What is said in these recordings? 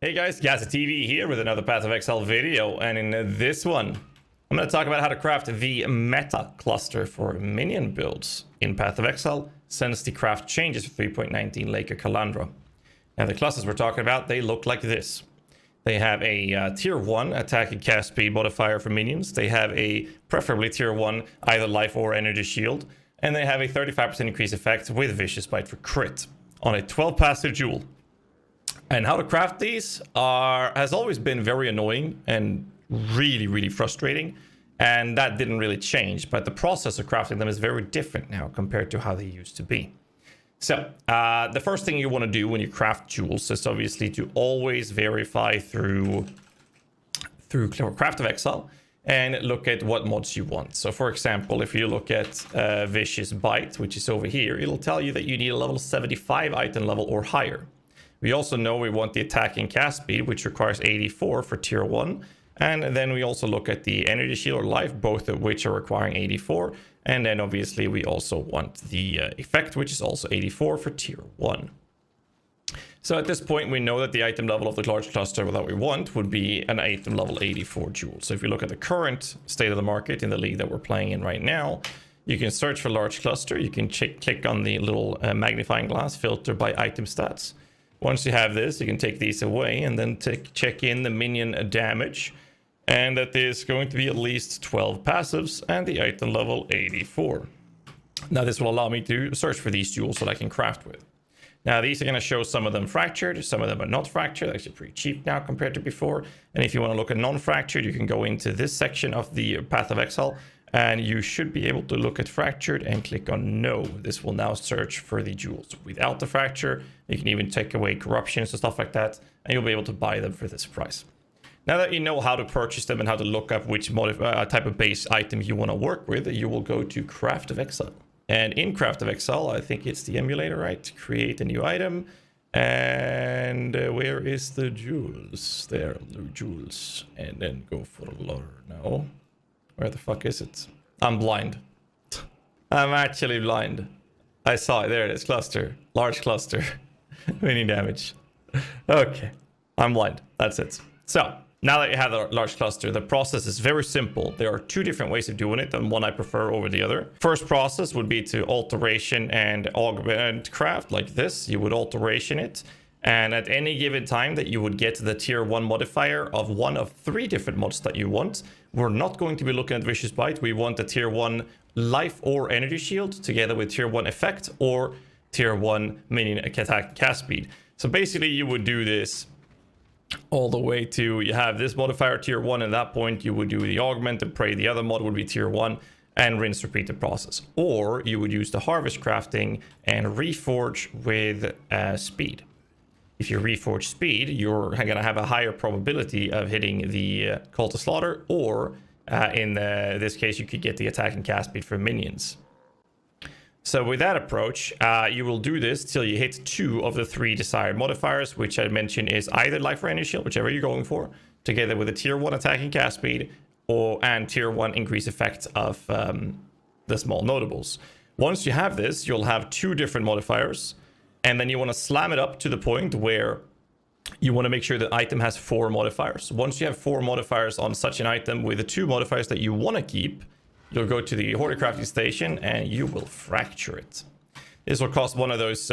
Hey guys, GhazzyTV here with another Path of Exile video, and in this one, I'm going to talk about how to craft the meta cluster for Minion builds in Path of Exile since the craft changes for 3.19 Laker Calandra. Now the clusters we're talking about, they look like this. They have a tier 1 attack and cast speed modifier for minions. They have a preferably tier 1 either life or energy shield. And they have a 35% increase effect with Vicious Bite for crit on a 12 passive jewel. And how to craft these has always been very annoying and really frustrating. And that didn't really change. But the process of crafting them is very different now compared to how they used to be. So the first thing you want to do when you craft jewels is obviously to always verify through Craft of Exile and look at what mods you want. So for example, if you look at Vicious Bite, which is over here, it'll tell you that you need a level 75 item level or higher. We also know we want the attack and cast speed, which requires 84 for tier 1. And then we also look at the energy shield or life, both of which are requiring 84. And then obviously we also want the effect, which is also 84 for tier 1. So at this point, we know that the item level of the large cluster that we want would be an item level 84 jewel. So if you look at the current state of the market in the league that we're playing in right now, you can search for large cluster. You can click on the little magnifying glass filter by item stats. Once you have this, you can take these away and then check in the minion damage. And that is going to be at least 12 passives and the item level 84. Now this will allow me to search for these jewels that I can craft with. Now these are going to show some of them fractured, some of them are not fractured. They're actually pretty cheap now compared to before. And if you want to look at non-fractured, you can go into this section of the Path of Exile. And you should be able to look at fractured and click on no. This will now search for the jewels without the fracture. You can even take away corruptions and stuff like that, and you'll be able to buy them for this price. Now that you know how to purchase them and how to look up which type of base item you want to work with, you will go to Craft of Exile. And in Craft of Exile, I think it's the emulator, right? Create a new item. And where is the jewels? There, the jewels. And then go for the loader now. Where the fuck is it? I'm blind. I'm actually blind. I saw it. There it is. Cluster. Large cluster. Mini damage. Okay. I'm blind. That's it. So, now that you have a large cluster, the process is very simple. There are two different ways of doing it, and one I prefer over the other. First process would be to alteration and augment craft like this. You would alteration it. And at any given time that you would get the tier 1 modifier of one of 3 different mods that you want, we're not going to be looking at Vicious Bite. We want the tier 1 life or energy shield together with tier 1 effect or tier 1 minion attack cast speed. So basically you would do this all the way to, you have this modifier tier 1. At that point you would do the augment and pray the other mod would be tier 1 and rinse repeat the process. Or you would use the harvest crafting and reforge with speed. If you reforge speed, you're going to have a higher probability of hitting the Call to Slaughter, or in this case, you could get the attack and cast speed for minions. So with that approach, you will do this till you hit 2 of the 3 desired modifiers, which I mentioned is either life or energy shield, whichever you're going for, together with a tier 1 attack and cast speed, and tier 1 increase effect of the small notables. Once you have this, you'll have 2 different modifiers. And then you want to slam it up to the point where you want to make sure the item has 4 modifiers. Once you have 4 modifiers on such an item with the 2 modifiers that you want to keep, you'll go to the Hoarder Crafting Station and you will fracture it. This will cost one of those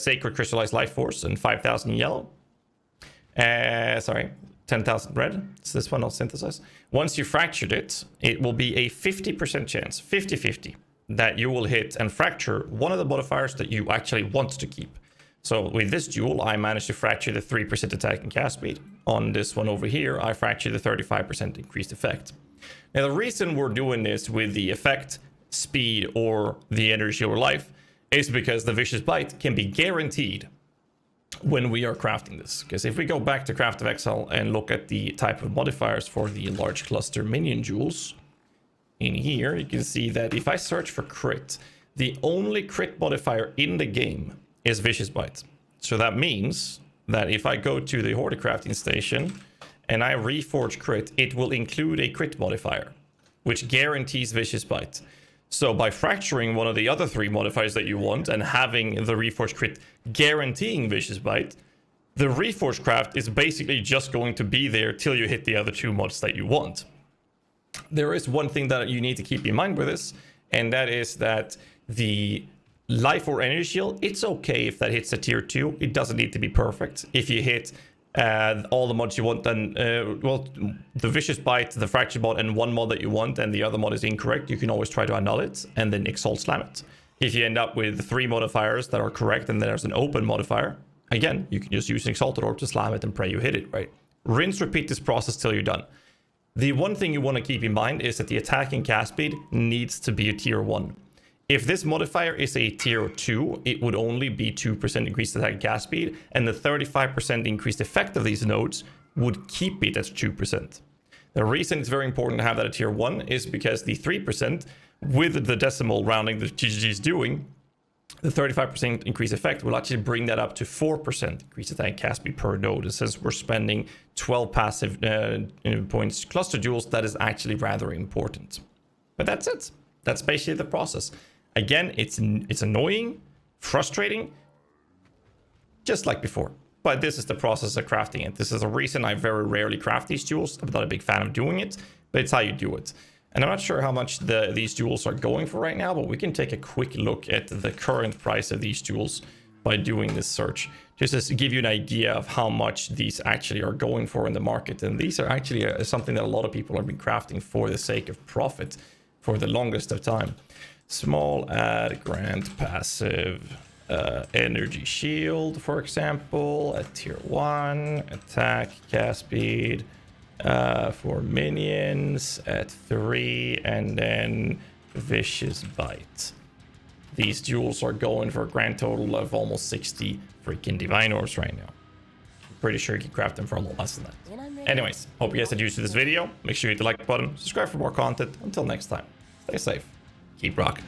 Sacred Crystallized Life Force and 5,000 yellow. Sorry, 10,000 red. It's this one I'll synthesize. Once you fractured it, it will be a 50% chance, 50-50. That you will hit and fracture one of the modifiers that you actually want to keep. So with this jewel, I managed to fracture the 3% attack and cast speed. On this one over here, I fractured the 35% increased effect. Now the reason we're doing this with the effect, speed, or the energy or life is because the Vicious Bite can be guaranteed when we are crafting this. Because if we go back to Craft of Exile and look at the type of modifiers for the large cluster minion jewels, in here, you can see that if I search for crit, the only crit modifier in the game is Vicious Bite. So that means that if I go to the Hoarder Crafting Station and I reforge crit, it will include a crit modifier, which guarantees Vicious Bite. So by fracturing one of the other 3 modifiers that you want and having the reforge crit guaranteeing Vicious Bite, The Reforged craft is basically just going to be there till you hit the other 2 mods that you want. There is one thing that you need to keep in mind with this, and that is that the life or energy shield, it's okay if that hits a tier 2. It doesn't need to be perfect. If you hit all the mods you want, then well, the vicious bite, the fracture mod, and 1 mod that you want, and the other mod is incorrect, you can always try to annul it and then Exalt slam it. If you end up with 3 modifiers that are correct and there's an open modifier, again, you can just use an Exalted Orb to slam it and pray you hit it, right? Rinse, repeat this process till you're done. The one thing you want to keep in mind is that the attacking cast speed needs to be a tier 1. If this modifier is a tier 2, it would only be 2% increased attacking cast speed, and the 35% increased effect of these nodes would keep it as 2%. The reason it's very important to have that at tier 1 is because the 3%, with the decimal rounding that GHAZZY is doing, the 35% increase effect will actually bring that up to 4% increase attack cast speed per node. And since we're spending 12 passive points cluster jewels, that is actually rather important. But that's it. That's basically the process. Again, it's annoying, frustrating, just like before. But this is the process of crafting it. This is the reason I very rarely craft these jewels. I'm not a big fan of doing it, but it's how you do it. And I'm not sure how much these jewels are going for right now, but we can take a quick look at the current price of these jewels by doing this search, just to give you an idea of how much these actually are going for in the market. And these are actually something that a lot of people have been crafting for the sake of profit for the longest of time. Small add grant passive energy shield, for example, at tier 1, attack cast speed for minions at 3, and then vicious bite. These jewels are going for a grand total of almost 60 freaking divine orbs right now. I'm pretty sure you can craft them for a lot less than that. Anyways, hope you guys had use of this video. Make sure you hit the like button, subscribe for more content. Until next time, stay safe, keep rocking.